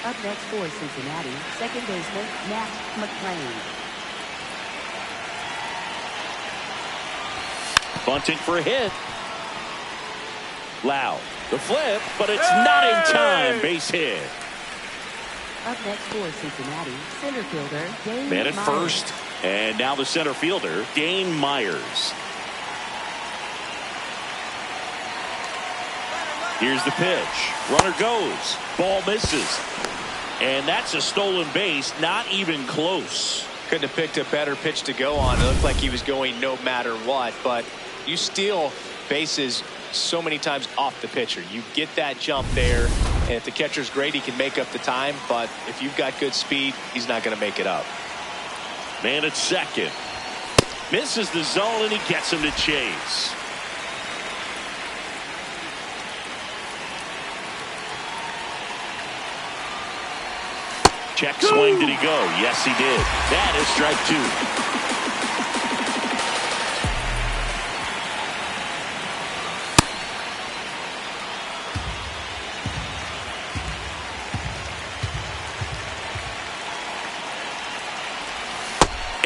Up next for Cincinnati, second baseman Matt McClain. Bunting for a hit. Lau. The flip, but it's not in time. Base hit. Up next for Cincinnati, center fielder Dane Man at Myers. first, and now the center fielder, Dane Myers. Here's the pitch. Runner goes. Ball misses. And that's a stolen base, not even close. Couldn't have picked a better pitch to go on. It looked like he was going no matter what, but you steal bases so many times off the pitcher. You get that jump there, and if the catcher's great, he can make up the time, but if you've got good speed, he's not going to make it up. Man at second. Misses the zone, and he gets him to chase. Check swing. Did he go? Yes, he did. That is strike 2.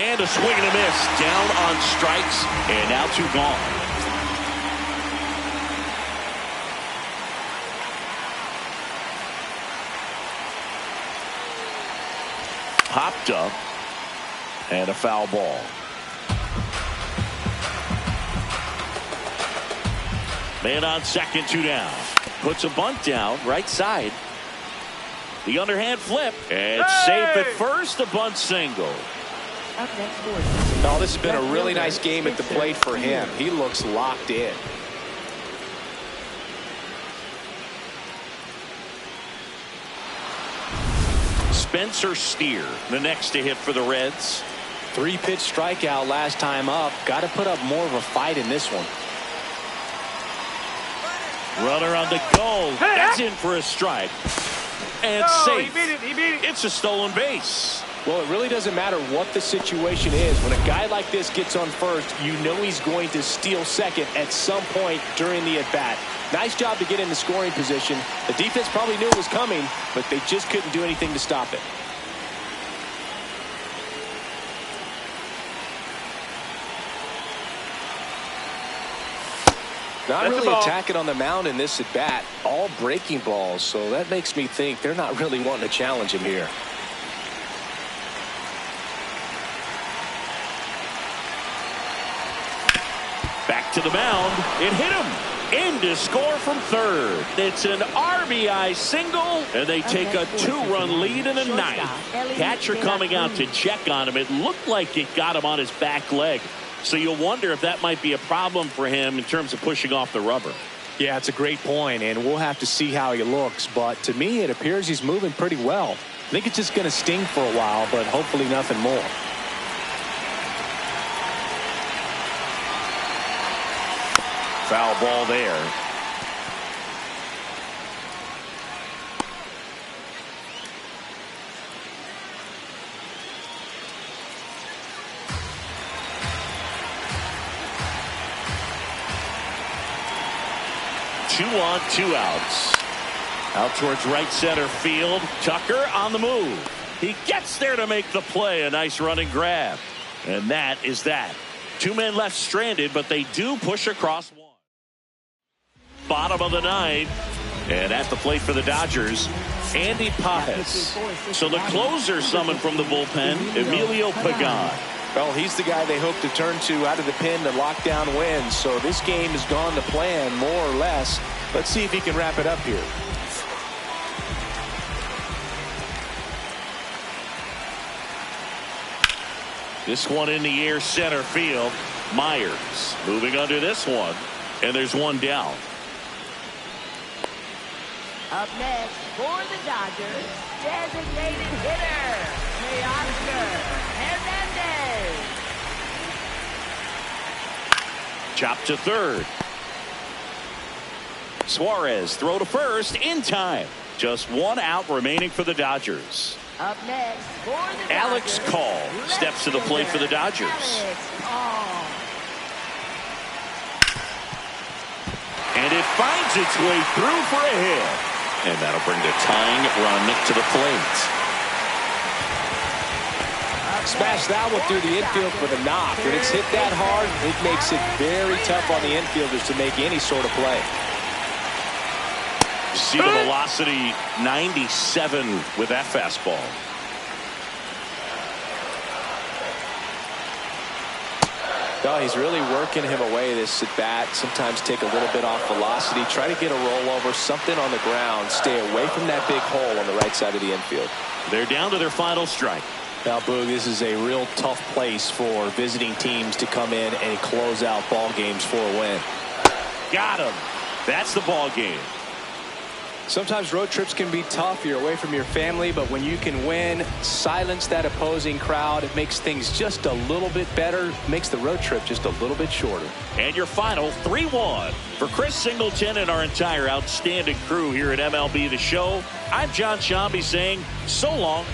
And a swing and a miss. Down on strikes. And now 2 gone. Popped up. And a foul ball. Man on second, 2 down. Puts a bunt down. Right side. The underhand flip. And it's safe at first. A bunt single. Up next for Oh, this has been a really nice game at the plate for him. He looks locked in. Spencer Steer, the next to hit for the Reds. 3-pitch strikeout last time up. Got to put up more of a fight in this one. Runner on the goal. That's in for a strike. And safe. He beat it. It's a stolen base. Well, it really doesn't matter what the situation is. When a guy like this gets on first, you know he's going to steal second at some point during the at-bat. Nice job to get in the scoring position. The defense probably knew it was coming, but they just couldn't do anything to stop it. Not really attacking on the mound in this at-bat. All breaking balls, so that makes me think they're not really wanting to challenge him here. Back to the mound. It hit him. In to score from third. It's an RBI single, and they take a 2-run lead in the ninth. Catcher coming out to check on him. It looked like it got him on his back leg. So you'll wonder if that might be a problem for him in terms of pushing off the rubber. Yeah, it's a great point, and we'll have to see how he looks. But to me, it appears he's moving pretty well. I think it's just going to sting for a while, but hopefully nothing more. Foul ball there. Two on, 2 outs. Out towards right center field. Tucker on the move. He gets there to make the play. A nice running grab. And that is that. 2 men left stranded, but they do push across one. Bottom of the 9th. And at the plate for the Dodgers, Andy Pages. So the closer summoned from the bullpen, Emilio Pagan. Well, he's the guy they hope to turn to out of the pen to lock down wins. So this game has gone to plan, more or less. Let's see if he can wrap it up here. This one in the air, center field. Myers moving under this one, and there's one down. Up next for the Dodgers, designated hitter, Teoscar Hernandez. Chop to third. Suarez throw to first in time. Just 1 out remaining for the Dodgers. Up next for the Alex Dodgers, Call steps to the plate for the Dodgers. Alex Call. And it finds its way through for a hit. And that'll bring the tying run to the plate. Smash that one through the infield for the knock. When it's hit that hard, it makes it very tough on the infielders to make any sort of play. See the velocity, 97 with that fastball. No, he's really working him away this at bat. Sometimes take a little bit off velocity. Try to get a rollover, something on the ground. Stay away from that big hole on the right side of the infield. They're down to their final strike. Now, Boog, this is a real tough place for visiting teams to come in and close out ball games for a win. Got him. That's the ball game. Sometimes road trips can be tough. You're away from your family, but when you can win, silence that opposing crowd, it makes things just a little bit better, makes the road trip just a little bit shorter. And your final 3-1. For Chris Singleton and our entire outstanding crew here at MLB The Show, I'm John Shambi saying so long.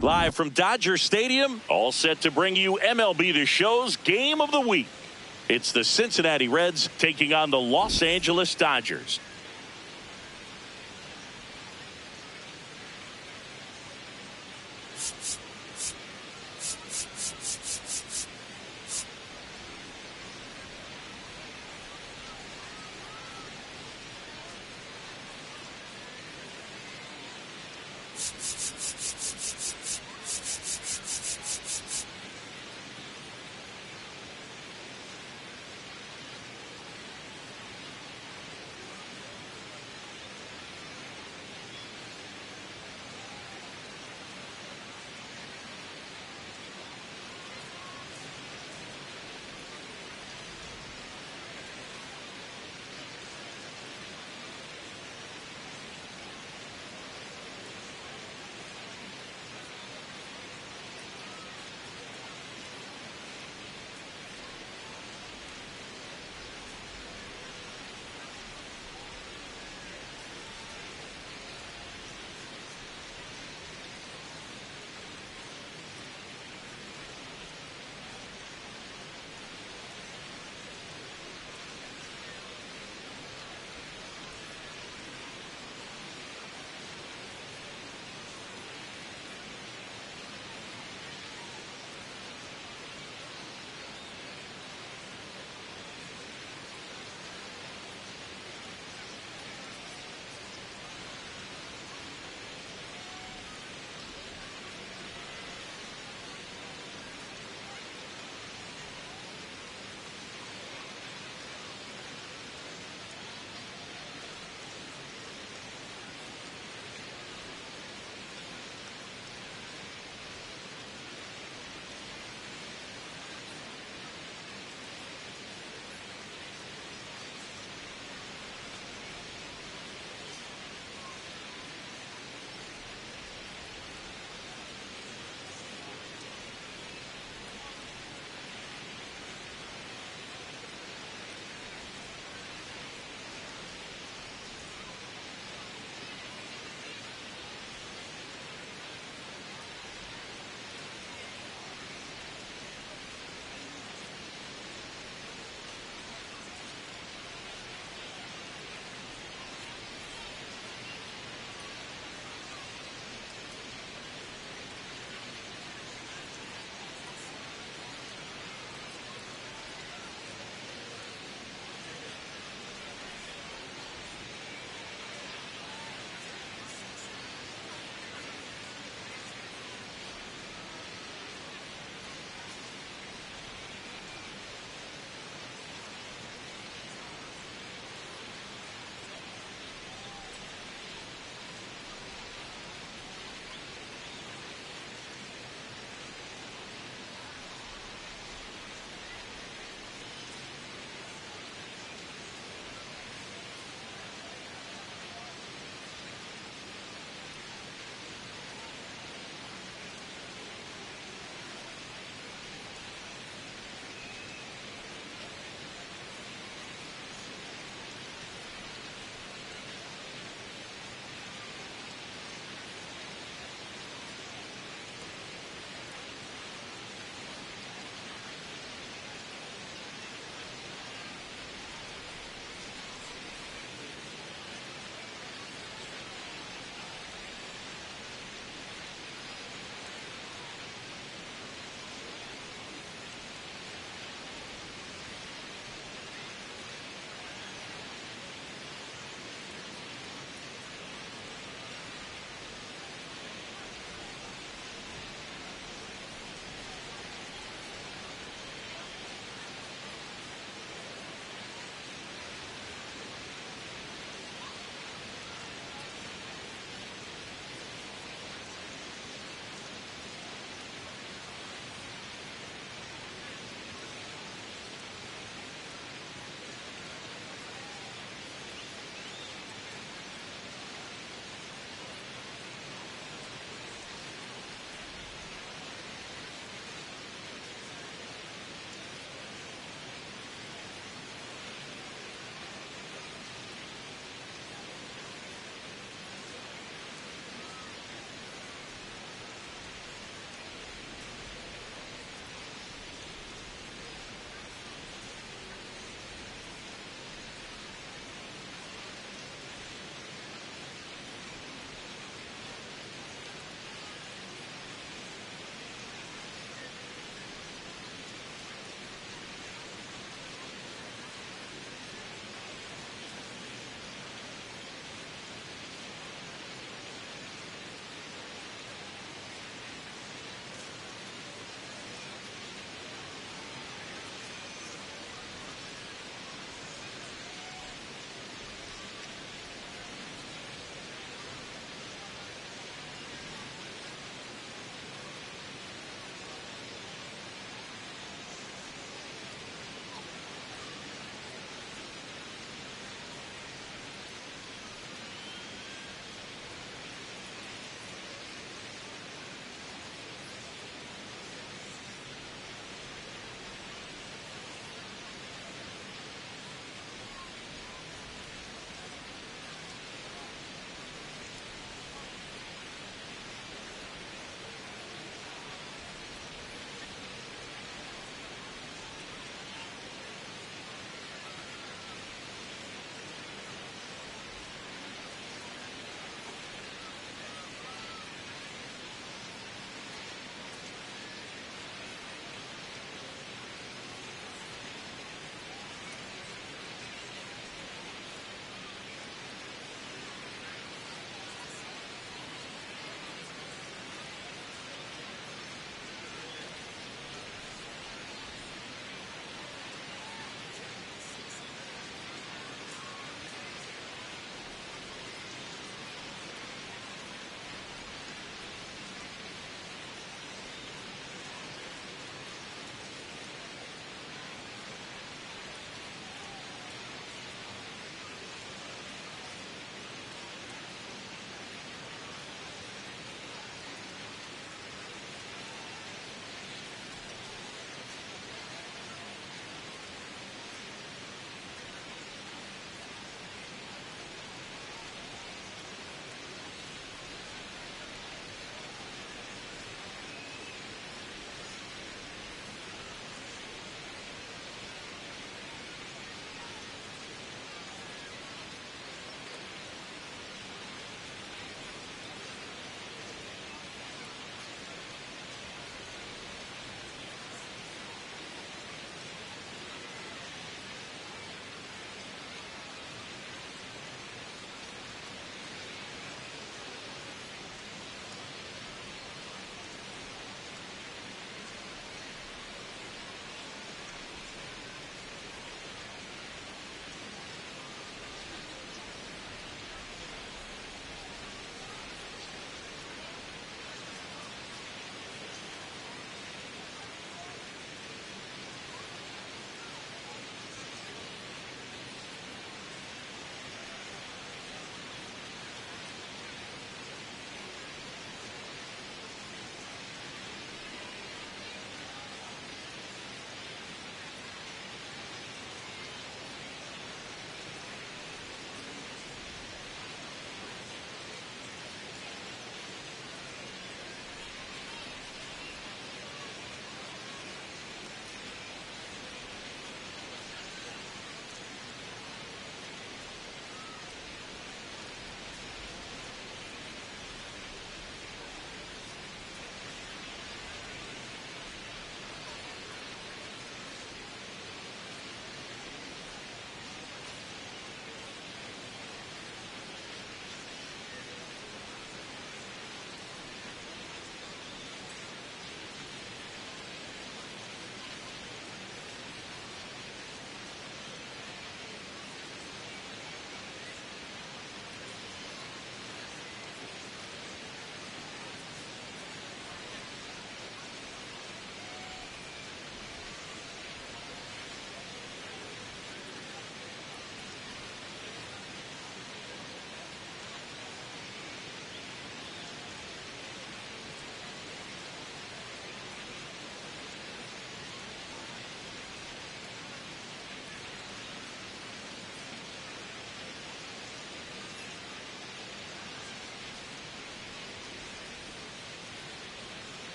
Live from Dodger Stadium, all set to bring you MLB The Show's Game of the Week. It's the Cincinnati Reds taking on the Los Angeles Dodgers.